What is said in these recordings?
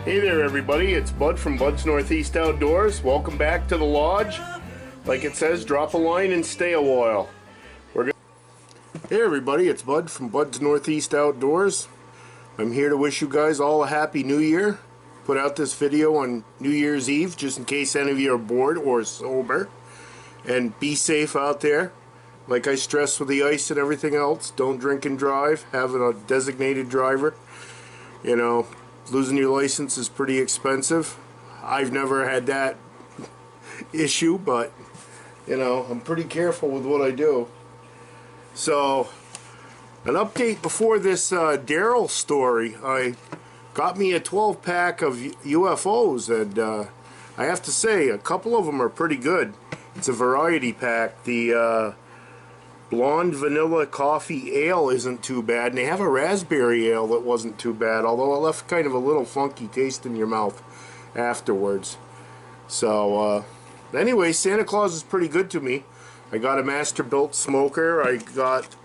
Hey there everybody, it's Bud from Bud's Northeast Outdoors. Welcome back to the lodge. Like it says, drop a line and stay a while. Hey everybody, it's Bud from Bud's Northeast Outdoors. I'm here to wish you guys all a happy new year. Put out this video on New Year's Eve just in case any of you are bored or sober. And be safe out there. Like I stressed with the ice and everything else, don't drink and drive. Have a designated driver. You know, losing your license is pretty expensive. I've never had that issue, but you know, I'm pretty careful with what I do. So, an update before this Darrell story. I got me a 12-pack of UFOs, and I have to say, a couple of them are pretty good. It's a variety pack. The blonde vanilla coffee ale isn't too bad, and they have a raspberry ale that wasn't too bad, although it left kind of a little funky taste in your mouth afterwards. So anyway, Santa Claus is pretty good to me. I got a master-built smoker. I got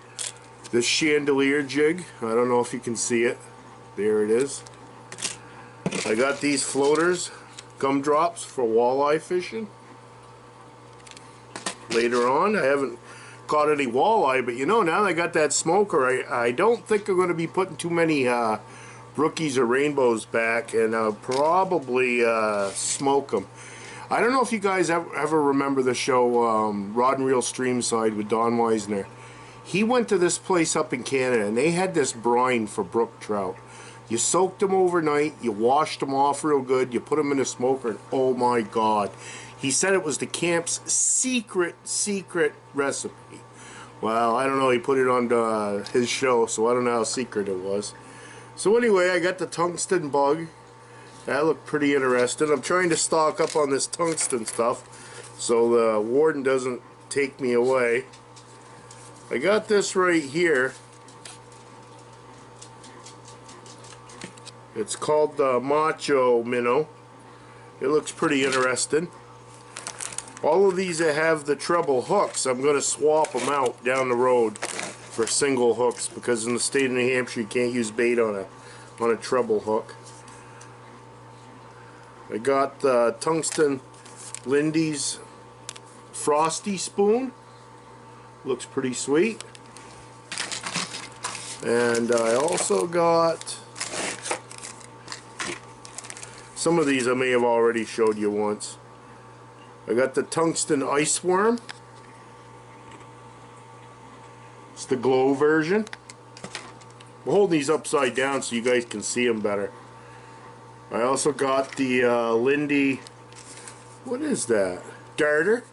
this chandelier jig. I don't know if you can see it. There it is. I got these floaters, gumdrops for walleye fishing. Later on, I haven't caught any walleye, but you know, now that I got that smoker, I don't think I'm going to be putting too many rookies or rainbows back, and I'll probably smoke them. I don't know if you guys ever remember the show Rod and Reel Streamside with Don Weisner. He went to this place up in Canada, and they had this brine for brook trout. You soaked them overnight, you washed them off real good, you put them in a smoker, and oh my God. He said it was the camp's secret recipe. Well, I don't know, he put it on his show, so I don't know how secret it was. So anyway, I got the tungsten bug. That looked pretty interesting. I'm trying to stock up on this tungsten stuff so the warden doesn't take me away. I got this right here. It's called the Macho Minnow. It looks pretty interesting. All of these that have the treble hooks, I'm going to swap them out down the road for single hooks, because in the state of New Hampshire you can't use bait on a treble hook. I got the tungsten Lindy's Frosty spoon. Looks pretty sweet. And I also got some of these I may have already showed you once. I got the tungsten ice worm. It's the glow version. I'm holding these upside down so you guys can see them better. I also got the Lindy, what is that? Darter.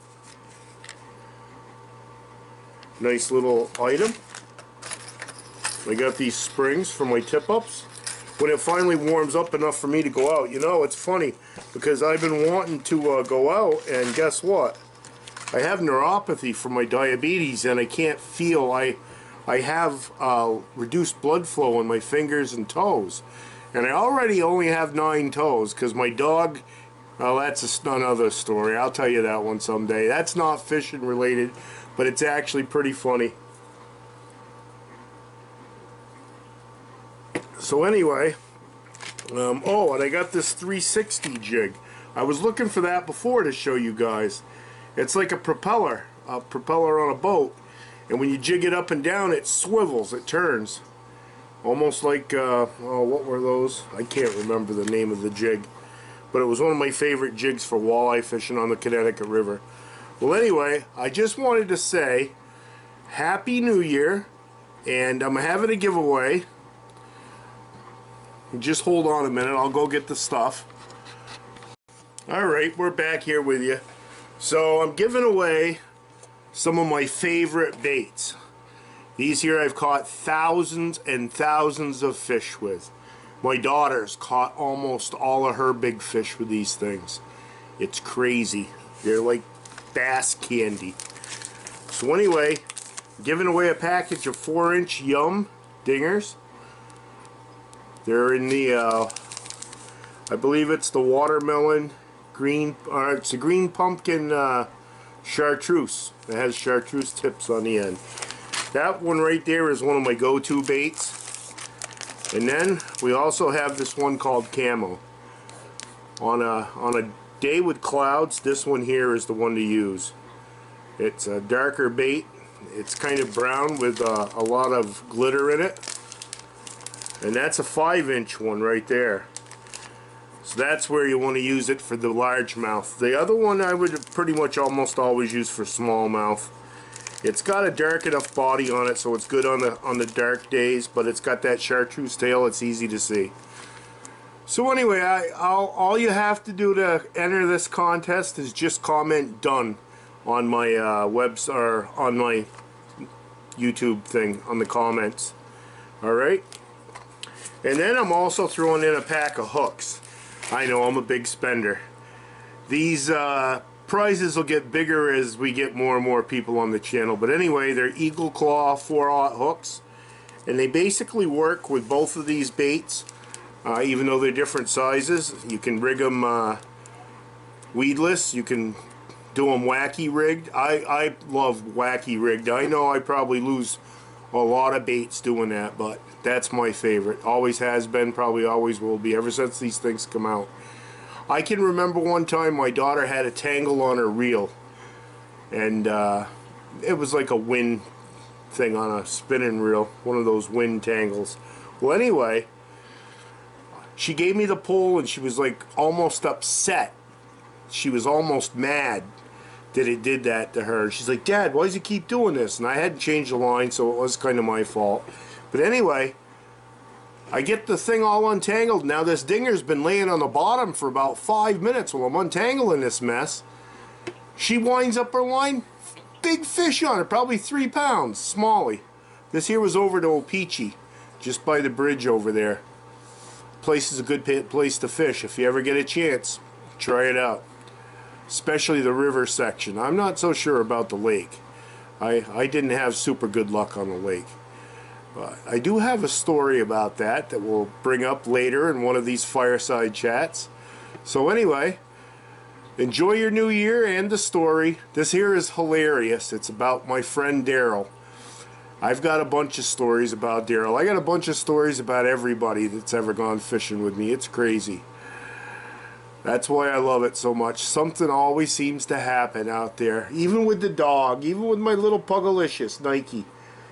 Nice little item. I got these springs for my tip-ups. When it finally warms up enough for me to go out, you know, it's funny because I've been wanting to go out, and guess what? I have neuropathy from my diabetes, and I can't feel. I have reduced blood flow in my fingers and toes, and I already only have 9 toes because my dog. Well, that's another story. I'll tell you that one someday. That's not fishing related, but it's actually pretty funny. So anyway, oh, and I got this 360 jig. I was looking for that before to show you guys. It's like a propeller on a boat, and when you jig it up and down, it swivels, it turns. Almost like, oh, what were those? I can't remember the name of the jig, but it was one of my favorite jigs for walleye fishing on the Connecticut River. Well, anyway, I just wanted to say Happy New Year, and I'm having a giveaway. Just hold on a minute, I'll go get the stuff. Alright, we're back here with you. So I'm giving away some of my favorite baits. These here I've caught thousands and thousands of fish with. My daughter's caught almost all of her big fish with these things. It's crazy. They're like bass candy. So anyway, giving away a package of 4-inch Yum dingers. They're in the, I believe it's the watermelon green, or it's a green pumpkin chartreuse. It has chartreuse tips on the end. That one right there is one of my go-to baits. And then we also have this one called Camo. On a day with clouds, this one here is the one to use. It's a darker bait. It's kind of brown with a lot of glitter in it. And that's a 5-inch one right there. So that's where you want to use it for the largemouth. The other one I would pretty much almost always use for smallmouth. It's got a dark enough body on it, so it's good on the dark days, but it's got that chartreuse tail. It's easy to see. So anyway, all you have to do to enter this contest is just comment "done" on my website or on my YouTube thing on the comments. All right. And then I'm also throwing in a pack of hooks. I know I'm a big spender. These prizes will get bigger as we get more and more people on the channel. But anyway, they're Eagle Claw 4/0 hooks. And they basically work with both of these baits. Even though they're different sizes. You can rig them weedless. You can do them wacky rigged. I love wacky rigged. I know I probably lose a lot of baits doing that, but that's my favorite. Always has been, probably always will be, ever since these things come out. I can remember one time my daughter had a tangle on her reel, and it was like a wind thing on a spinning reel, one of those wind tangles. Well, anyway, she gave me the pole and she was like almost upset. She was almost mad that it did that to her. She's like, "Dad, why does it keep doing this?" And I hadn't changed the line, so it was kind of my fault. But anyway, I get the thing all untangled. Now this dinger's been laying on the bottom for about 5 minutes while I'm untangling this mess. She winds up her line, big fish on it, probably 3 pounds, smallie. This here was over to Opeachy, just by the bridge over there. Place is a good place to fish. If you ever get a chance, try it out. Especially the river section. I'm not so sure about the lake. I didn't have super good luck on the lake. But I do have a story about that we'll bring up later in one of these fireside chats. So anyway, enjoy your new year and the story. This here is hilarious. It's about my friend Darrell. I've got a bunch of stories about Darrell. I got a bunch of stories about everybody that's ever gone fishing with me. It's crazy. That's why I love it so much. Something always seems to happen out there. Even with the dog. Even with my little Pugalicious, Nike.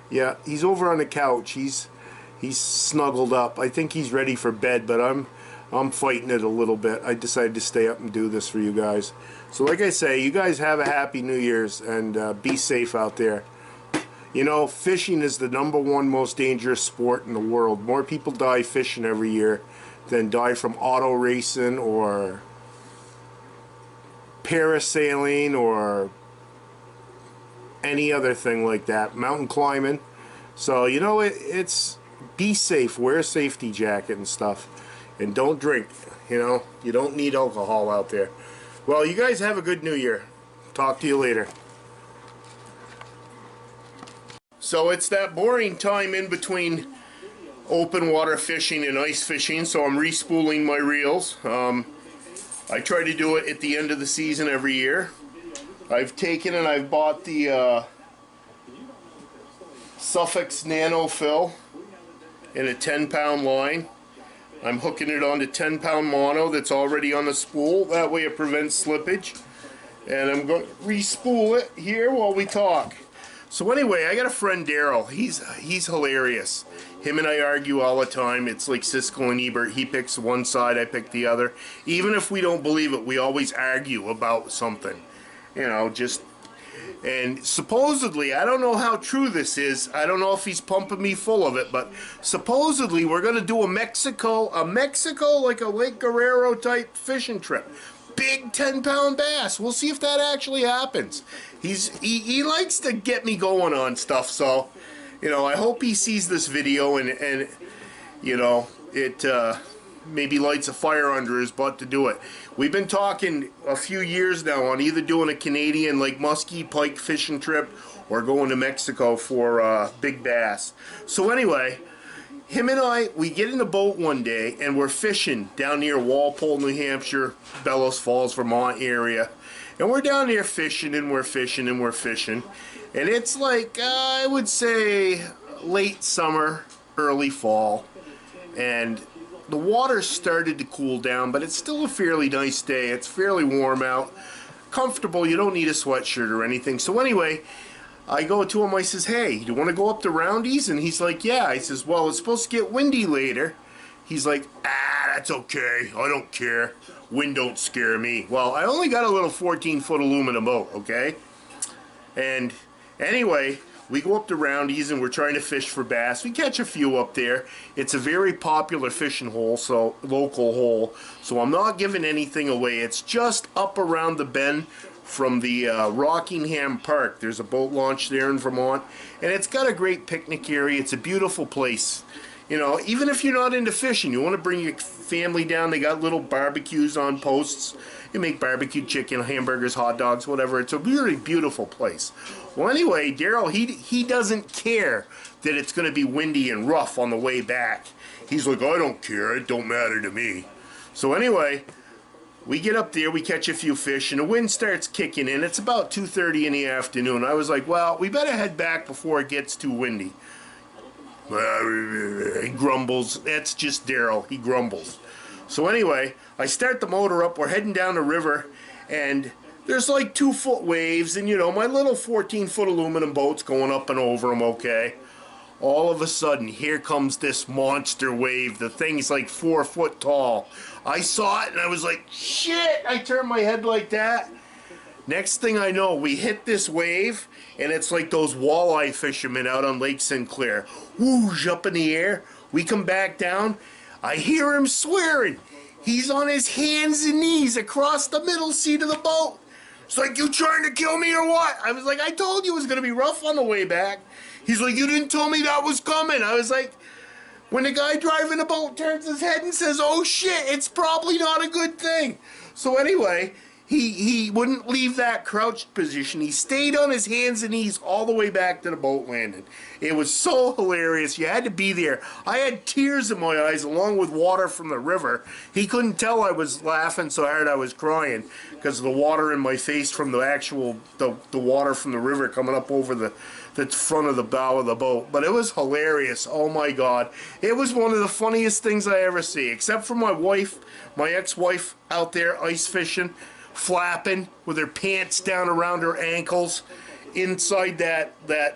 Yeah, he's over on the couch. He's snuggled up. I think he's ready for bed, but I'm fighting it a little bit. I decided to stay up and do this for you guys. So like I say, you guys have a happy New Year's and be safe out there. You know, fishing is the #1 most dangerous sport in the world. More people die fishing every year than die from auto racing or parasailing or any other thing like that, mountain climbing. So you know, it's be safe, wear a safety jacket and stuff, and don't drink. You know, you don't need alcohol out there. Well, you guys have a good New Year. Talk to you later. So it's that boring time in between open water fishing and ice fishing, so I'm respooling my reels. I try to do it at the end of the season every year. I've taken and I've bought the Suffix Nano Fill in a 10-pound line. I'm hooking it onto 10-pound mono that's already on the spool. That way it prevents slippage. And I'm going to re-spool it here while we talk. So anyway, I got a friend Darrell. He's hilarious. Him and I argue all the time. It's like Siskel and Ebert. He picks one side, I pick the other. Even if we don't believe it, we always argue about something. You know, just... And supposedly, I don't know how true this is. I don't know if he's pumping me full of it, but supposedly we're going to do a Mexico, like a Lake Guerrero type fishing trip. Big 10-pound bass. We'll see if that actually happens. He likes to get me going on stuff, so you know, I hope he sees this video and you know, it maybe lights a fire under his butt to do it. We've been talking a few years now on either doing a Canadian Lake Muskie pike fishing trip or going to Mexico for big bass. So anyway, him and I, we get in the boat one day and we're fishing down near Walpole, New Hampshire, Bellows Falls, Vermont area. And we're down there fishing and we're fishing and we're fishing. And it's like, I would say, late summer, early fall. And the water started to cool down, but it's still a fairly nice day. It's fairly warm out, comfortable. You don't need a sweatshirt or anything. So anyway, I go to him, I says, hey, do you want to go up to Roundy's? And he's like, yeah. I says, well, it's supposed to get windy later. He's like, that's okay. I don't care. Wind don't scare me. Well, I only got a little 14-foot aluminum boat, okay? And anyway, we go up to Roundy's and we're trying to fish for bass. We catch a few up there. It's a very popular fishing hole, so local hole. So I'm not giving anything away. It's just up around the bend from the Rockingham Park. There's a boat launch there in Vermont, and it's got a great picnic area. It's a beautiful place. You know, even if you're not into fishing, you want to bring your family down. They got little barbecues on posts. You make barbecue chicken, hamburgers, hot dogs, whatever. It's a really beautiful place. Well, anyway, Darrell, he doesn't care that it's going to be windy and rough on the way back. He's like, I don't care. It don't matter to me. So anyway, we get up there, we catch a few fish, and the wind starts kicking in. It's about 2:30 in the afternoon. I was like, well, we better head back before it gets too windy. He grumbles. That's just Darrell. He grumbles. So anyway, I start the motor up. We're heading down the river, and there's like 2-foot waves, and you know, my little 14-foot aluminum boat's going up and over them, okay? All of a sudden, here comes this monster wave. The thing's like 4 foot tall. I saw it, and I was like, shit! I turned my head like that. Next thing I know, we hit this wave, and it's like those walleye fishermen out on Lake Sinclair. Whoosh, up in the air. We come back down. I hear him swearing. He's on his hands and knees across the middle seat of the boat. It's like, you trying to kill me or what? I was like, I told you it was going to be rough on the way back. He's like, you didn't tell me that was coming. I was like, when the guy driving the boat turns his head and says, oh shit, it's probably not a good thing. So anyway, he wouldn't leave that crouched position. He stayed on his hands and knees all the way back to the boat landing. It was so hilarious. You had to be there. I had tears in my eyes along with water from the river. He couldn't tell I was laughing so hard I was crying because of the water in my face from the actual, the water from the river coming up over the front of the bow of the boat. But it was hilarious. Oh my God. It was one of the funniest things I ever see, except for my wife, my ex-wife out there ice fishing, flapping with her pants down around her ankles inside that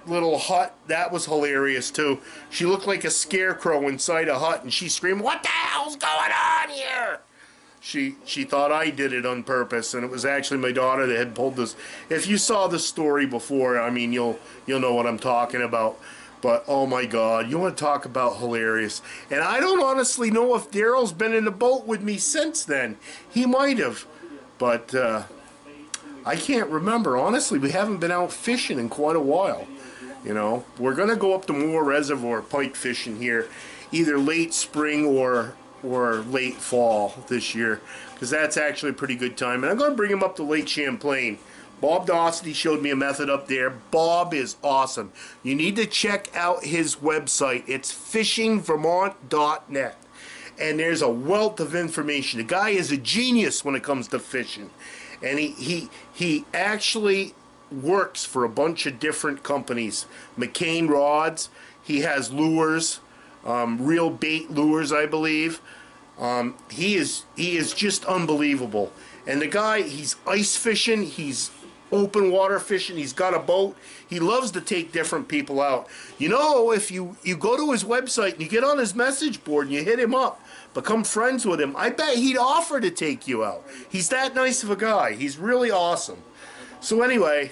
little hut. That was hilarious too. She looked like a scarecrow inside a hut, and she screamed, what the hell's going on here? She thought I did it on purpose, and it was actually my daughter that had pulled this. If you saw the story before, I mean, you'll know what I'm talking about. But oh my God, you want to talk about hilarious. And I don't honestly know if Darrell's been in the boat with me since then. He might have. But I can't remember. Honestly, we haven't been out fishing in quite a while. You know, we're going to go up to Moore Reservoir pike fishing here, either late spring or late fall this year, because that's actually a pretty good time. And I'm going to bring him up to Lake Champlain. Bob Dossity showed me a method up there. Bob is awesome. You need to check out his website. It's fishingvermont.net. And there's a wealth of information. The guy is a genius when it comes to fishing. And he actually works for a bunch of different companies. McCain Rods. He has lures, real bait lures, I believe. He is just unbelievable. And the guy, he's ice fishing, he's open water fishing, he's got a boat. He loves to take different people out. You know, if you go to his website and you get on his message board and you hit him up, become friends with him, I bet he'd offer to take you out. He's that nice of a guy. He's really awesome. So anyway,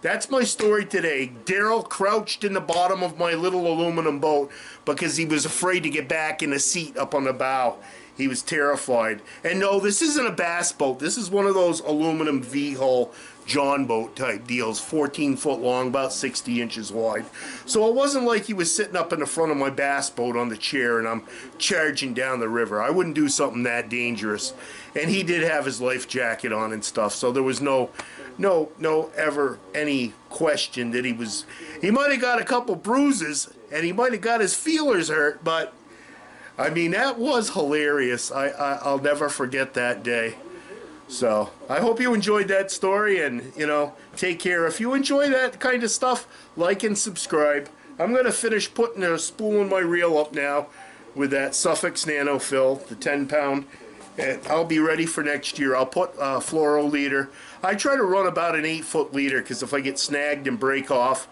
that's my story today. Darrell crouched in the bottom of my little aluminum boat because he was afraid to get back in the seat up on the bow. He was terrified. And no, this isn't a bass boat. This is one of those aluminum V-hull John boat type deals, 14 foot long, about 60 inches wide. So it wasn't like he was sitting up in the front of my bass boat on the chair and I'm charging down the river. I wouldn't do something that dangerous. And he did have his life jacket on and stuff, so there was no ever any question that he might have got a couple bruises and he might have got his feelers hurt, but I mean, that was hilarious. I'll never forget that day. So I hope you enjoyed that story, and you know, take care. If you enjoy that kind of stuff, like and subscribe. I'm gonna finish putting a spool in my reel up now. with that Suffix Nano fill, the 10 pound. And I'll be ready for next year. I'll put a fluoro leader. I try to run about an 8-foot leader because if I get snagged and break off,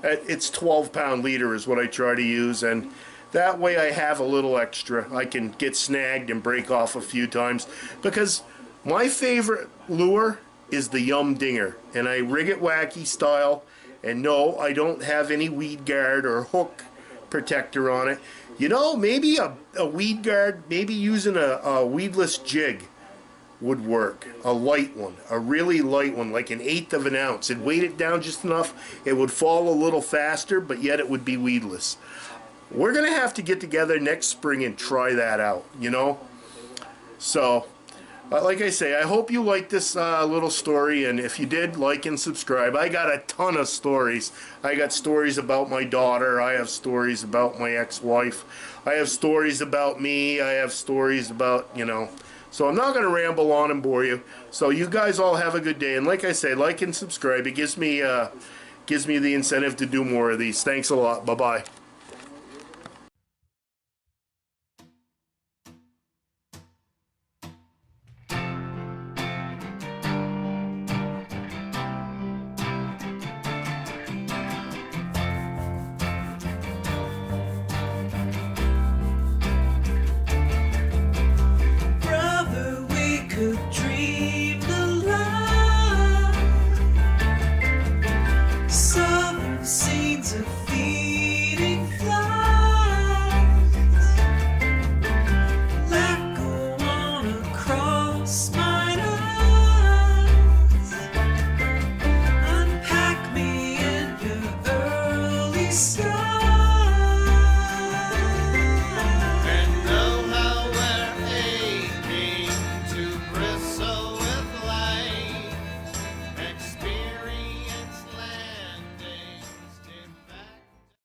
it's 12-pound leader is what I try to use, and that way I have a little extra. I can get snagged and break off a few times, because my favorite lure is the Yum Dinger, and I rig it wacky style, and no, I don't have any weed guard or hook protector on it. You know, maybe a weed guard, maybe using a weedless jig would work. A light one, a really light one, like 1/8 of an ounce. It'd weight it down just enough, it would fall a little faster, but yet it would be weedless. We're gonna have to get together next spring and try that out, you know. So like I say, I hope you like this little story, and if you did, like and subscribe. I got a ton of stories. I got stories about my daughter, I have stories about my ex-wife, I have stories about me, I have stories about, you know. So I'm not going to ramble on and bore you. So you guys all have a good day, and like I say, like and subscribe. It gives me the incentive to do more of these. Thanks a lot. Bye-bye.